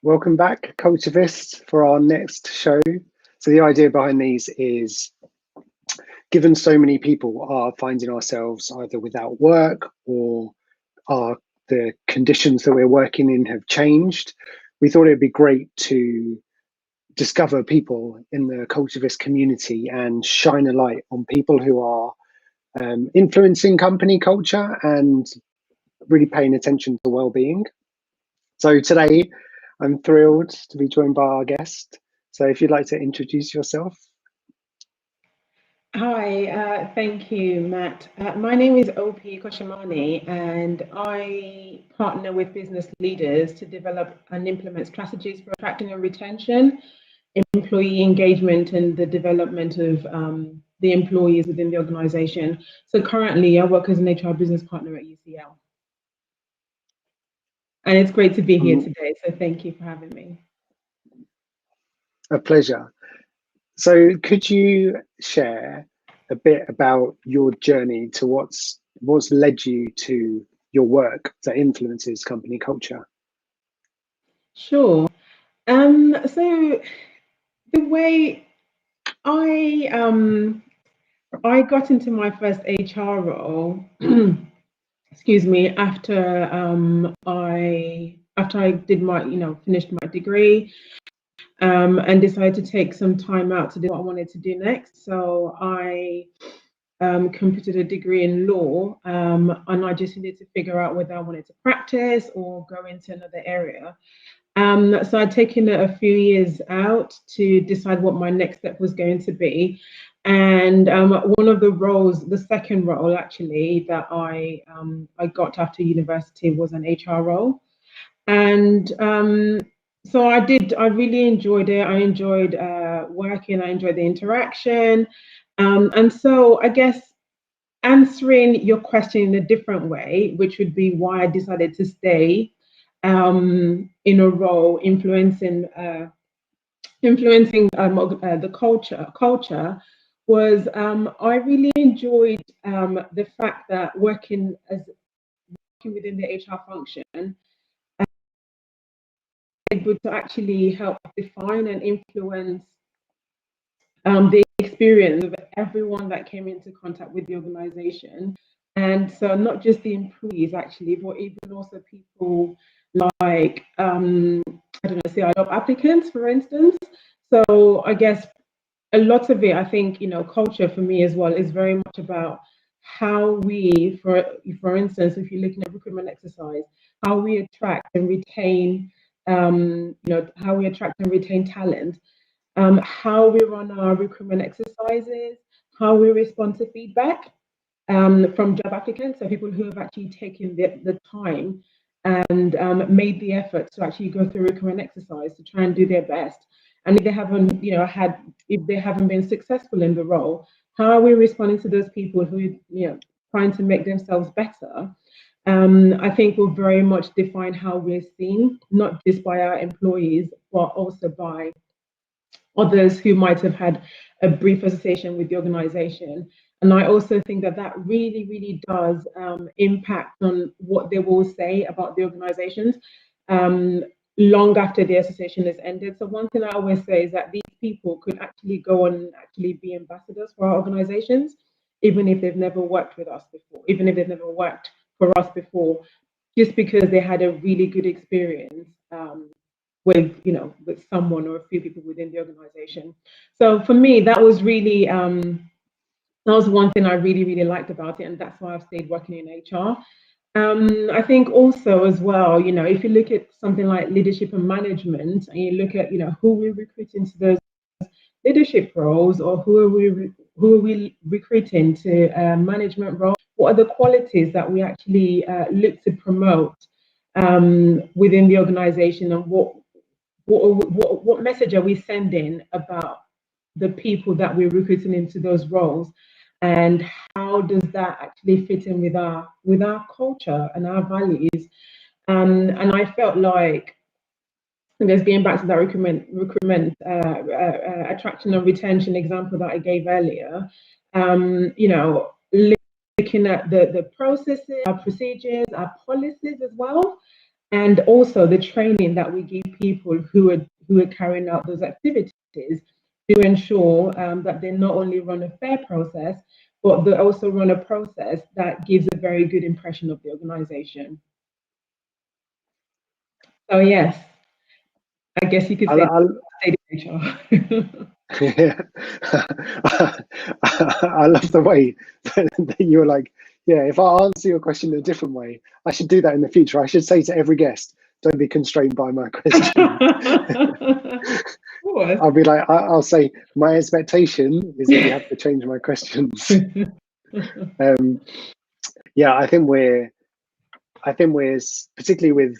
welcome back, Cultivists, for our next show. So the idea behind these is, given so many people are finding ourselves either without work or the conditions that we're working in have changed, we thought it'd be great to discover people in the Cultivist community and shine a light on people who are influencing company culture and really paying attention to well-being. So today, I'm thrilled to be joined by our guest. So if you'd like to introduce yourself. Hi, thank you, Matt. My name is Opemipo Koshemani, and I partner with business leaders to develop and implement strategies for attracting and retention, employee engagement, and the development of the employees within the organization. So currently, I work as an HR business partner at UCL. And it's great to be here today, so thank you for having me. A pleasure. So could you share a bit about your journey to what's led you to your work that influences company culture? Sure. So the way I got into my first HR role, excuse me, after I did my, finished my degree, and decided to take some time out to do what I wanted to do next. So I completed a degree in law, and I just needed to figure out whether I wanted to practice or go into another area. So I'd taken a few years out to decide what my next step was going to be. And one of the roles, the second role actually, that I got after university was an HR role. And so I really enjoyed it. I enjoyed working, I enjoyed the interaction. And so I guess answering your question in a different way, which would be why I decided to stay in a role influencing the culture was I really enjoyed the fact that working within the HR function, able to actually help define and influence the experience of everyone that came into contact with the organization. And so not just the employees actually, but even also people like, I don't know, say our job applicants, for instance. So I guess a lot of it, I think, culture for me as well is very much about how we, for instance, if you're looking at recruitment exercise, how we attract and retain, how we attract and retain talent, how we run our recruitment exercises, how we respond to feedback from job applicants, so people who have actually taken the time and made the effort to actually go through a recruitment exercise to try and do their best. And if they haven't, if they haven't been successful in the role, how are we responding to those people who, trying to make themselves better? I think will very much define how we're seen, not just by our employees, but also by others who might have had a brief association with the organization. And I also think that really, really does impact on what they will say about the organizations long after the association has ended. So one thing I always say is that these people could actually go on and actually be ambassadors for our organizations, even if they've never worked with us before, even if they've never worked for us before, just because they had a really good experience with someone or a few people within the organization. So for me, that was really that was one thing I really, really liked about it, and that's why I've stayed working in HR. I think also as well, if you look at something like leadership and management, and you look at who we recruit into those leadership roles, or who are we recruiting to management roles, what are the qualities that we actually look to promote within the organization, and what message are we sending about the people that we're recruiting into those roles, and how does that actually fit in with our culture and our values? And I felt like, I guess, getting back to that recruitment attraction and retention example that I gave earlier, looking at the processes, our procedures, our policies as well, and also the training that we give people who are carrying out those activities to ensure that they not only run a fair process, but they also run a process that gives a very good impression of the organization. So yes, I guess you could say HR. Yeah. I love the way that you were like, yeah, if I answer your question in a different way, I should do that in the future. I should say to every guest, don't be constrained by my question. I'll be like, I'll say, my expectation is that you have to change my questions. Yeah, I think we're particularly with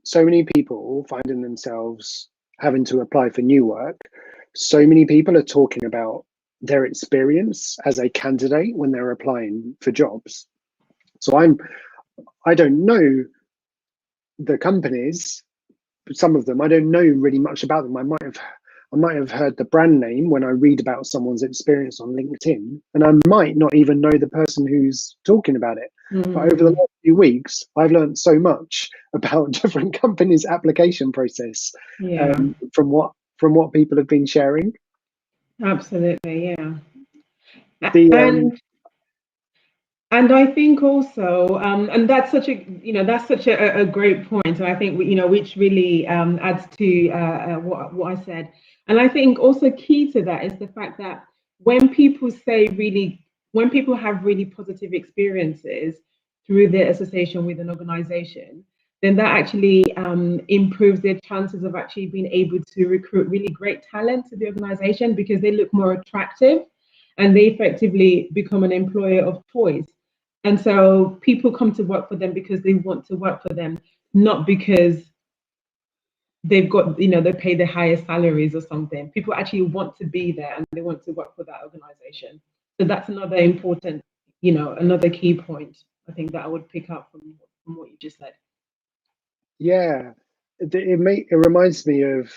so many people finding themselves having to apply for new work. So many people are talking about their experience as a candidate when they're applying for jobs. So I don't know the companies, some of them, I don't know really much about them. I might have heard the brand name when I read about someone's experience on LinkedIn, and I might not even know the person who's talking about it. But over the last few weeks, I've learned so much about different companies' application process from what people have been sharing. Absolutely, yeah. And I think also, and that's such a great point. And I think which really adds to what I said. And I think also key to that is the fact that when people have really positive experiences through their association with an organization, then that actually improves their chances of actually being able to recruit really great talent to the organization, because they look more attractive and they effectively become an employer of choice. And so people come to work for them because they want to work for them, not because they've got, they pay the highest salaries or something. People actually want to be there and they want to work for that organization. So that's another important, another key point, I think, that I would pick up from what you just said. Yeah, it reminds me of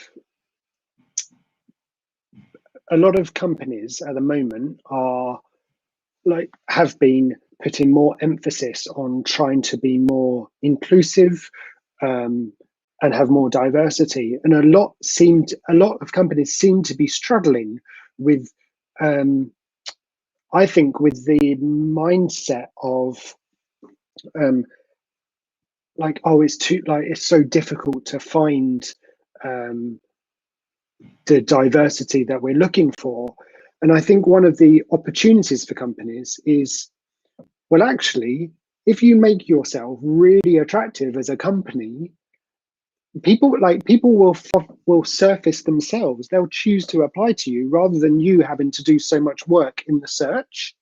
a lot of companies at the moment have been putting more emphasis on trying to be more inclusive and have more diversity, and a lot of companies seem to be struggling with I think with the mindset of it's so difficult to find the diversity that we're looking for. And I think one of the opportunities for companies is, well, actually, if you make yourself really attractive as a company, people will surface themselves. They'll choose to apply to you rather than you having to do so much work in the search.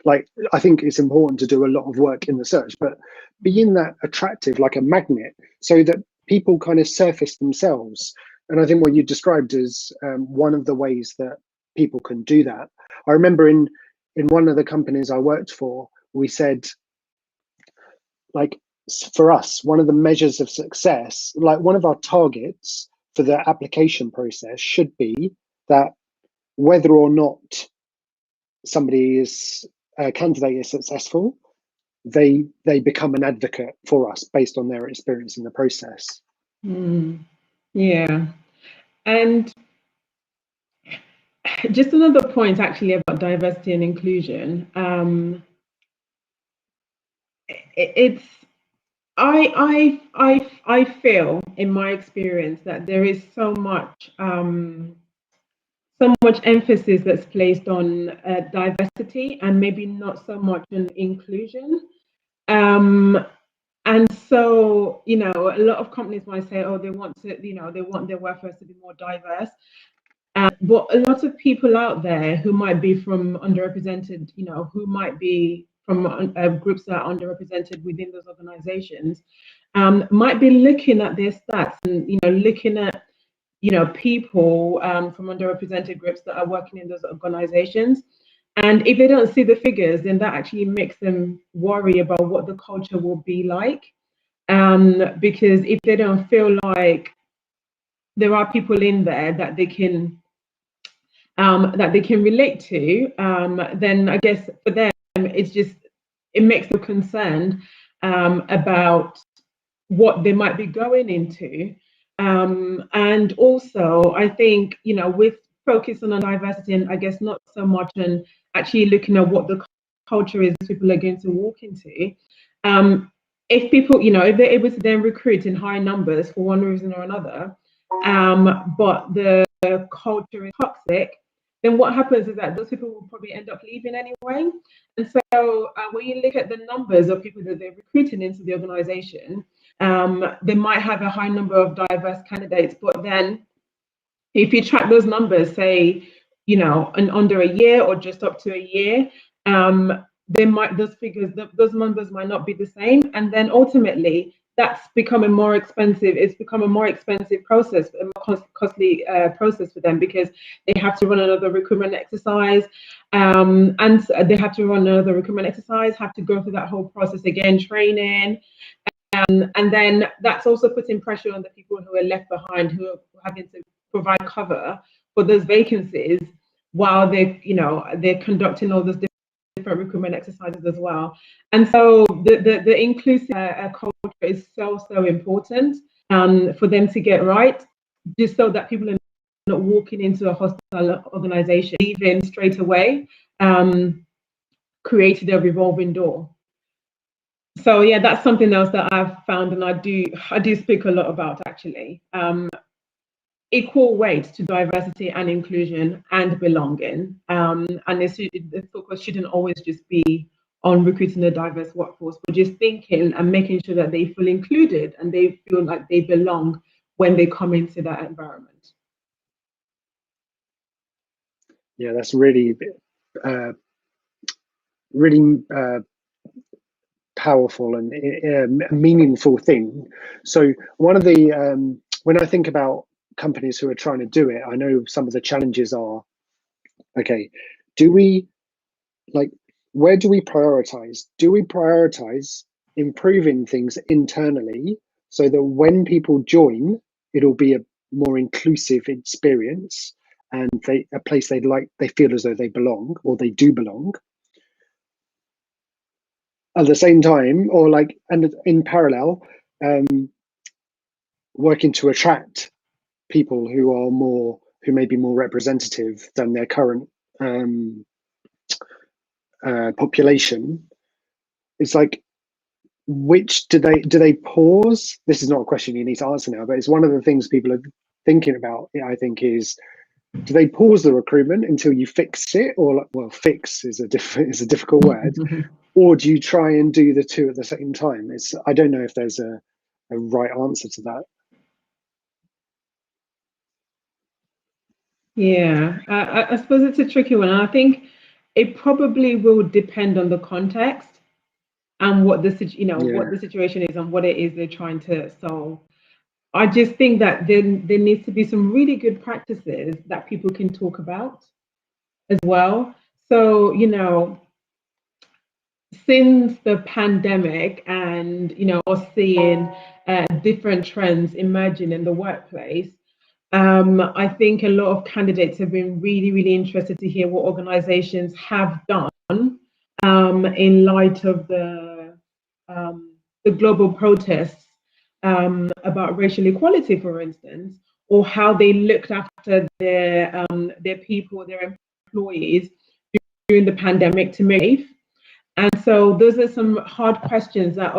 Like, I think it's important to do a lot of work in the search, but being that attractive, like a magnet, so that people kind of surface themselves. And I think what you described is one of the ways that people can do that. I remember in one of the companies I worked for, we said, like, for us, one of the measures of success, like one of our targets for the application process should be that whether or not a candidate is successful, they become an advocate for us based on their experience in the process. Yeah. And just another point actually about diversity and inclusion. I feel in my experience that there is so much emphasis that's placed on diversity and maybe not so much on inclusion. And so, a lot of companies might say, oh, they want their workforce to be more diverse. But a lot of people out there who might be from underrepresented, who might be from groups that are underrepresented within those organizations, might be looking at their stats and, looking at, people from underrepresented groups that are working in those organizations. And if they don't see the figures, then that actually makes them worry about what the culture will be like. Because if they don't feel like there are people in there that they can relate to, then I guess for them it makes them concerned about what they might be going into. And also, I think, with focusing on diversity, and I guess not so much on actually looking at what the culture is people are going to walk into. If people, if they're able to then recruit in high numbers for one reason or another, but the culture is toxic, then what happens is that those people will probably end up leaving anyway. And so when you look at the numbers of people that they're recruiting into the organization, they might have a high number of diverse candidates, but then if you track those numbers, say, in under a year or just up to a year, those numbers might not be the same. And then ultimately, that's becoming more expensive. It's become a more expensive process, a more costly process for them, because they have to run another recruitment exercise. And they have to run another recruitment exercise, have to go through that whole process again, training. And then that's also putting pressure on the people who are left behind, who are having to provide cover for those vacancies while they're conducting all those different recruitment exercises as well. And so the inclusive culture is so important for them to get right, just so that people are not walking into a hostile organization, leaving straight away, created a revolving door. So yeah, that's something else that I've found, and I do speak a lot about, actually. Equal weight to diversity and inclusion and belonging. And the focus shouldn't always just be on recruiting a diverse workforce, but just thinking and making sure that they feel included and they feel like they belong when they come into that environment. Yeah, that's really powerful and a meaningful thing. So one of the when I think about companies who are trying to do it, I know some of the challenges are, okay, where do we prioritize? Do we prioritize improving things internally so that when people join, it'll be a more inclusive experience and a place they feel as though they belong, or they do belong? At the same time, and in parallel, working to attract people who may be more representative than their current population. It's like, which do they pause? This is not a question you need to answer now, but it's one of the things people are thinking about, I think, is, do they pause the recruitment until you fix it? Or, well, fix is a difficult word. Or do you try and do the two at the same time? I don't know if there's a right answer to that. Yeah, I suppose it's a tricky one. I think it probably will depend on the context and what the what the situation is and what it is they're trying to solve. I just think that there needs to be some really good practices that people can talk about as well. So, since the pandemic and, us seeing different trends emerging in the workplace, I think a lot of candidates have been really, really interested to hear what organizations have done in light of the global protests about racial equality, for instance, or how they looked after their people, their employees during the pandemic to make safe. And so those are some hard questions that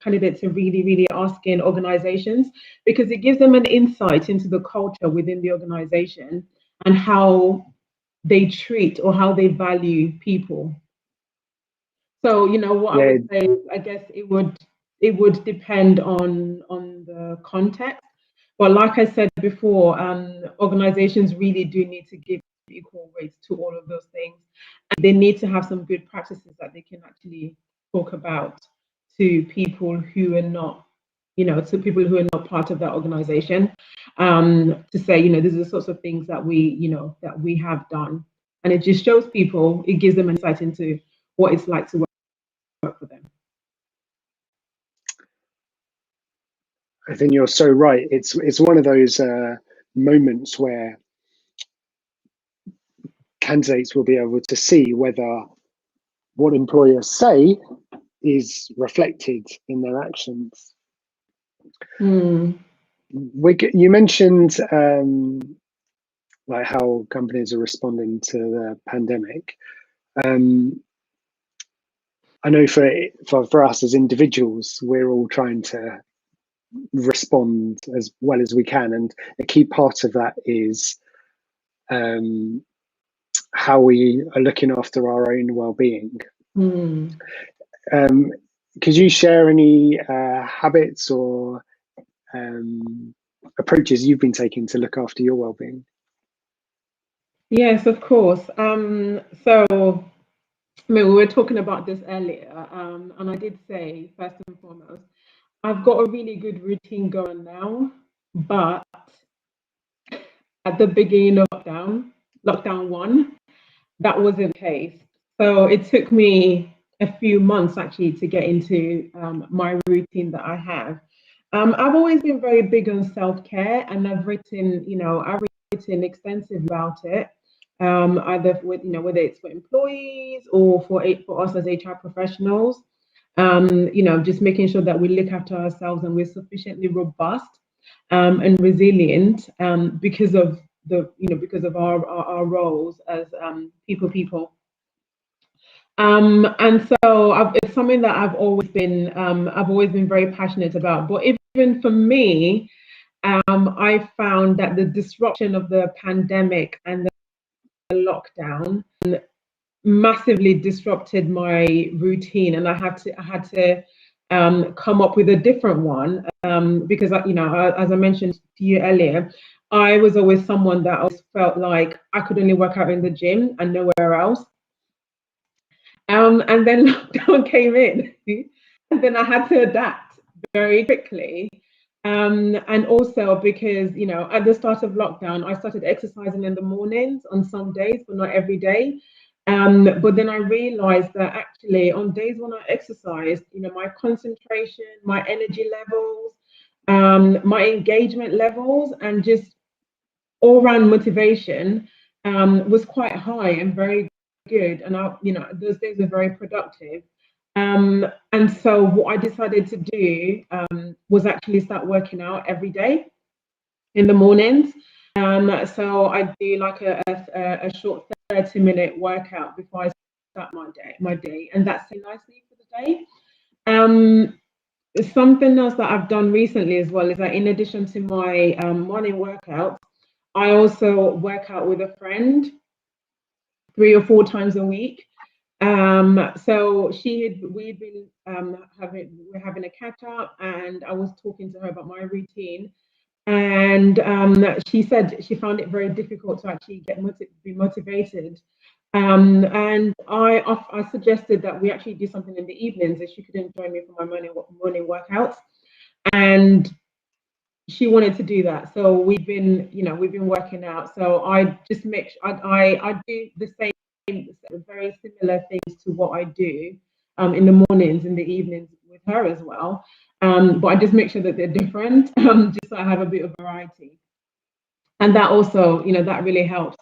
candidates are really, really asking organizations, because it gives them an insight into the culture within the organization and how they treat or how they value people. So, what I would say is, I guess it would depend on the context. But like I said before, organizations really do need to give equal weight to all of those things. And they need to have some good practices that they can actually talk about to people who are not, part of that organization, to say, these are the sorts of things that we have done. And it just shows people, it gives them insight into what it's like to work for them. I think you're so right. It's one of those moments where candidates will be able to see whether what employers say is reflected in their actions. You mentioned like how companies are responding to the pandemic. I know for us as individuals, we're all trying to respond as well as we can, and a key part of that is how we are looking after our own well-being. Could you share any habits or approaches you've been taking to look after your well-being? Yes, of course. So, I mean, we were talking about this earlier, and I did say, first and foremost, I've got a really good routine going now, but at the beginning of lockdown one, that wasn't the case. So it took me a few months actually to get into my routine that I have. I've always been very big on self-care, and I've written extensively about it. Either with whether it's for employees or for us as HR professionals. Just making sure that we look after ourselves and we're sufficiently robust and resilient because of our roles as people. And so it's something that I've always been very passionate about. But even for me, I found that the disruption of the pandemic and the lockdown massively disrupted my routine, and I had to come up with a different one because as I mentioned to you earlier, I was always someone that always felt like I could only work out in the gym and nowhere else. And then lockdown came in, and then I had to adapt very quickly. And also because at the start of lockdown, I started exercising in the mornings on some days, but not every day. But then I realized that actually on days when I exercised, my concentration, my energy levels, my engagement levels, and just all-round motivation was quite high and very good. And those days were very productive. And so what I decided to do was actually start working out every day in the mornings. So I do like a short 30-minute workout before I start my day, and that's nicely for the day. Something else that I've done recently as well is that in addition to my morning workouts, I also work out with a friend 3 or 4 times a week. So we'd been we're having a catch up, and I was talking to her about my routine. And she said she found it very difficult to actually be motivated. And I suggested that we actually do something in the evenings if she couldn't join me for my morning workouts. And she wanted to do that. So we've been working out. So I just I do the same, very similar things to what I do in the mornings, in the evenings with her as well. But I just make sure that they're different, just so I have a bit of variety. And that also, that really helps.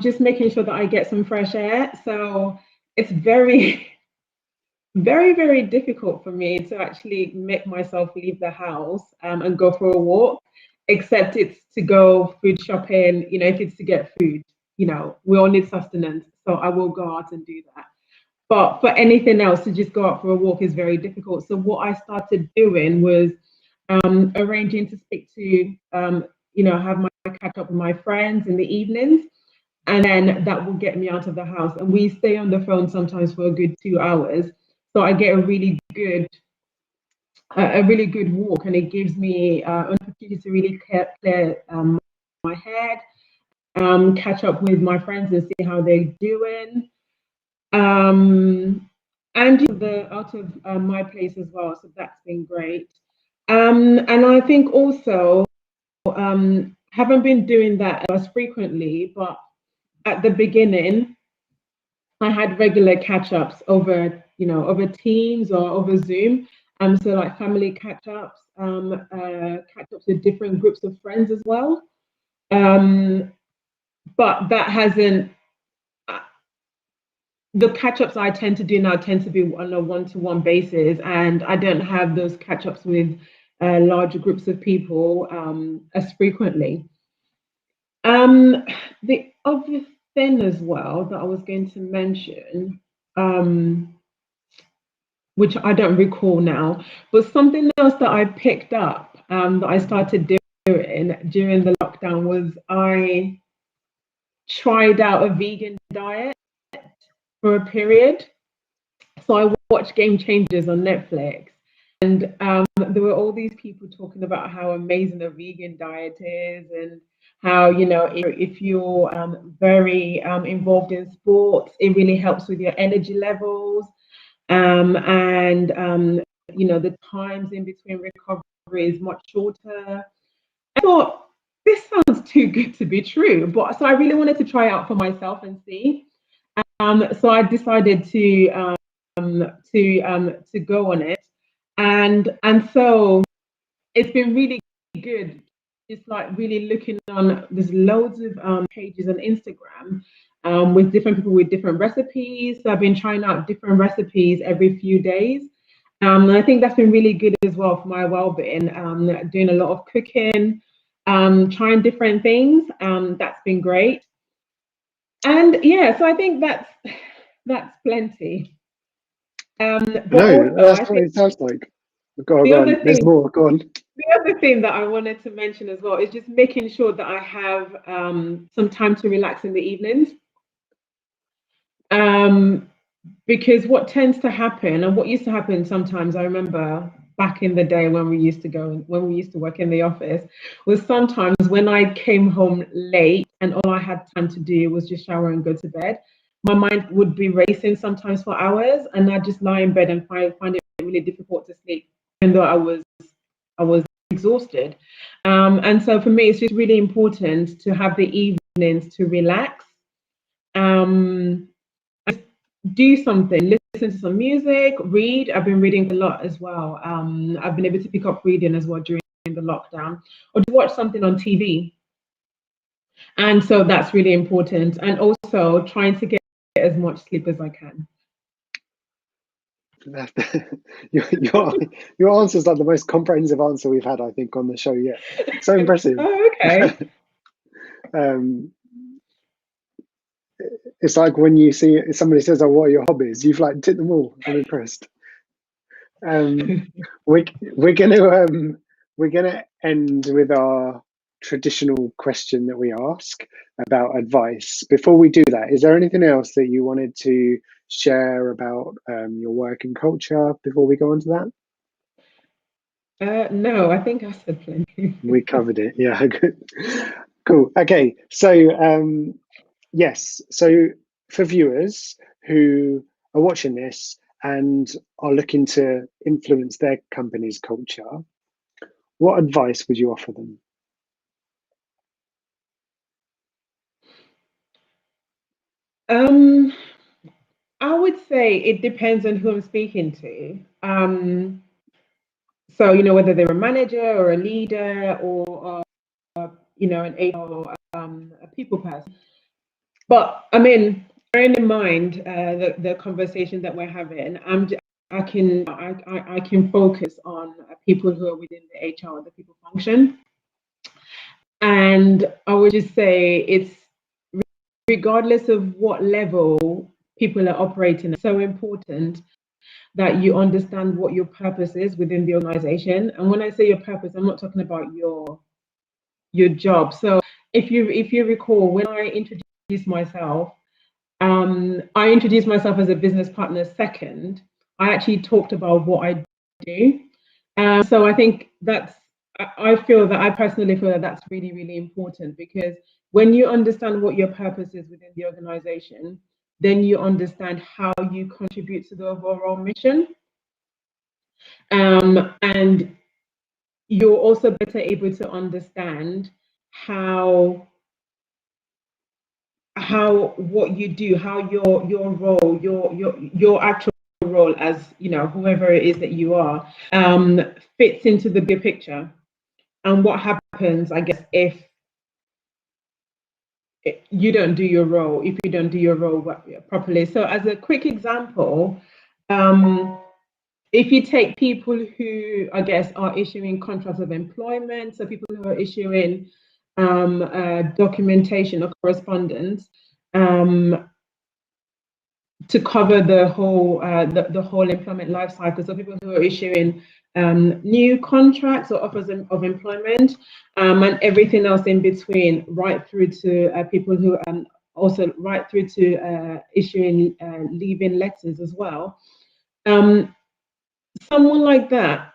Just making sure that I get some fresh air. So it's very, very, very difficult for me to actually make myself leave the house and go for a walk, except it's to go food shopping, if it's to get food, we all need sustenance. So I will go out and do that. But for anything else, to just go out for a walk is very difficult. So what I started doing was arranging to speak to, have my catch up with my friends in the evenings, and then that will get me out of the house. And we stay on the phone sometimes for a good 2 hours. So I get a really good walk, and it gives me an opportunity to really clear my head, catch up with my friends and see how they're doing. And the out of my place as well, so that's been great. And I think also haven't been doing that as frequently, but at the beginning I had regular catch-ups over Teams or over Zoom. So like family catch-ups, catch-ups with different groups of friends as well. But that hasn't. The catch-ups I tend to do now tend to be on a one-to-one basis, and I don't have those catch-ups with larger groups of people as frequently. The other thing as well that I was going to mention, which I don't recall now, but something else that I picked up that I started doing during the lockdown was I tried out a vegan diet for a period. So I watched Game Changers on Netflix, and there were all these people talking about how amazing a vegan diet is, and how, you know, if you're very involved in sports, it really helps with your energy levels, and you know, the times in between recovery is much shorter. I thought, this sounds too good to be true, but so I really wanted to try out for myself and see. So I decided to go on it, and so it's been really good. It's like really looking on. There's loads of pages on Instagram with different people with different recipes. So I've been trying out different recipes every few days. And I think that's been really good as well for my well-being. Doing a lot of cooking, trying different things. That's been great. And yeah, so I think that's plenty. But No, also, that's I what think it sounds like. Go on, the go other on. There's thing, more. Go on. the other thing that I wanted to mention as well is just making sure that I have some time to relax in the evenings. Um, because what tends to happen, and what used to happen sometimes, I remember back in the day when we used to work in the office, was sometimes when I came home late and all I had time to do was just shower and go to bed, my mind would be racing sometimes for hours, and I'd just lie in bed and find it really difficult to sleep, even though I was exhausted. And so for me, it's just really important to have the evenings to relax. Um, do something, listen to some music, read. I've been reading a lot as well. I've been able to pick up reading as well during the lockdown, or to watch something on TV. And so that's really important. And also trying to get as much sleep as I can. Your answer is like the most comprehensive answer we've had, I think, on the show yet. So impressive. Oh, okay. It's like when you see somebody says, "Oh, what are your hobbies?" You've like ticked them all. I'm impressed. We're gonna end with our traditional question that we ask about advice. Before we do that, is there anything else that you wanted to share about your work and culture before we go on to that? No, I think I said plenty. We covered it. Yeah, good. Cool. Okay, so yes, so for viewers who are watching this and are looking to influence their company's culture, what advice would you offer them? I would say it depends on who I'm speaking to. So, you know, whether they're a manager or a leader or you know, an HR, a people person. But I mean, bearing in mind the conversation that we're having, I can focus on people who are within the HR, the people function, and I would just say it's regardless of what level people are operating, it's so important that you understand what your purpose is within the organization. And when I say your purpose, I'm not talking about your job. So if you recall, when I introduced myself, I introduced myself as a business partner second. I actually talked about what I do. So I think I personally feel that that's really, really important, because when you understand what your purpose is within the organization, then you understand how you contribute to the overall mission. And you're also better able to understand how what you do, how your role, your actual role as, you know, whoever it is that you are, fits into the big picture, and what happens, I guess, if you don't do your role, if you don't do your role properly. So as a quick example, if you take people who, I guess, are issuing contracts of employment, so people who are issuing documentation or correspondence to cover the whole employment life cycle. So people who are issuing new contracts or offers of employment and everything else in between, right through to people who also right through to issuing leave-in letters as well. Someone like that,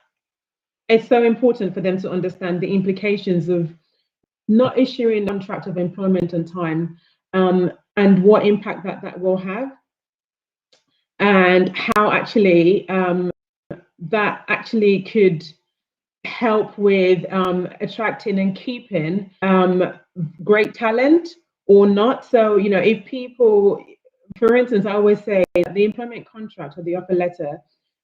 it's so important for them to understand the implications of not issuing a contract of employment on time and what impact that will have, and how actually that actually could help with attracting and keeping great talent or not. So, you know, if people, for instance, I always say that the employment contract or the offer letter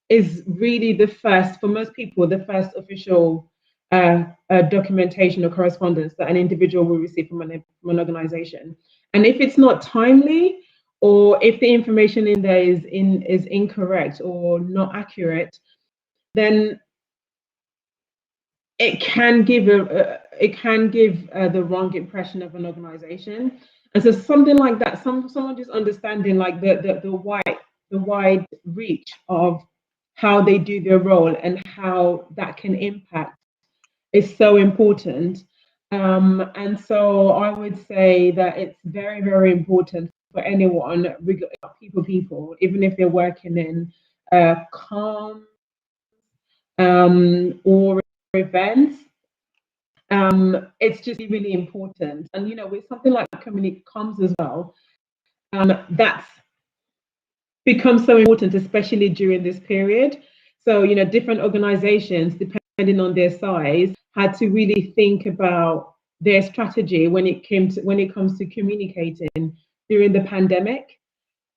is really the first, for most people, the first official documentation or correspondence that an individual will receive from an organization. And if it's not timely, or if the information in there is incorrect or not accurate, then it can give the wrong impression of an organization. And so something like that, someone just understanding like the wide reach of how they do their role and how that can impact is so important. And so I would say that it's very, very important for anyone, people, even if they're working in calm or events, it's just really important. And you know, with something like comms as well, that's become so important, especially during this period. So you know, different organizations, depending on their size, had to really think about their strategy when it comes to communicating during the pandemic.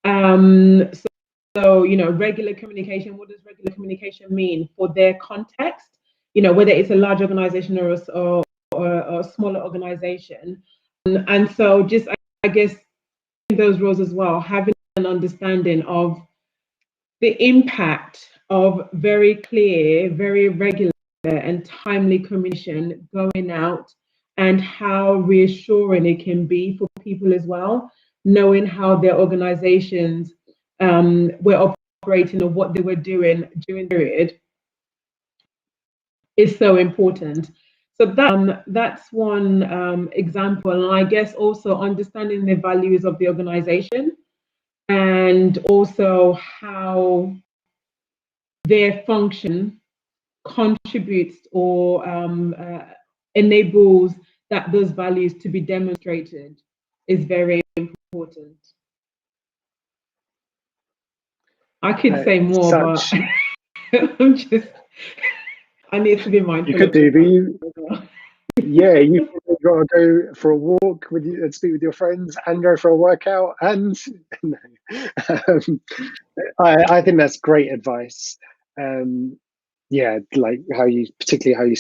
So you know, regular communication. What does regular communication mean for their context? You know, whether it's a large organization or a smaller organization, and so just I guess in those roles as well, having an understanding of the impact of very clear, very regular and timely communication going out, and how reassuring it can be for people as well, knowing how their organizations were operating or what they were doing during the period is so important. So that's one example. And I guess also understanding the values of the organization and also how their function contributes or enables those values to be demonstrated is very important. I could say more, but I'm just, I need to be mindful. You could do, but yeah, you've got to go for a walk with you and speak with your friends and go for a workout. And I think that's great advice. Yeah, like particularly how you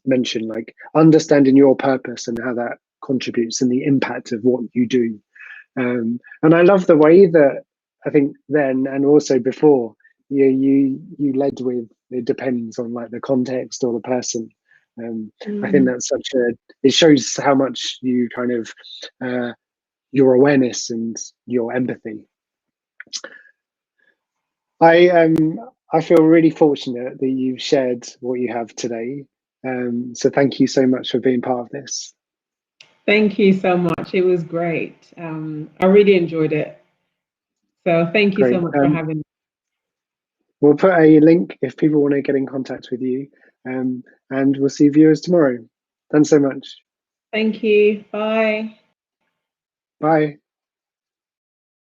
mentioned, like understanding your purpose and how that contributes and the impact of what you do. And I love the way that I think then and also before you led with it depends on like the context or the person. I think that's it shows how much you kind of your awareness and your empathy. I feel really fortunate that you've shared what you have today. So thank you so much for being part of this. Thank you so much. It was great. I really enjoyed it. So thank you so much for having me. We'll put a link if people want to get in contact with you. And we'll see viewers tomorrow. Thanks so much. Thank you. Bye. Bye.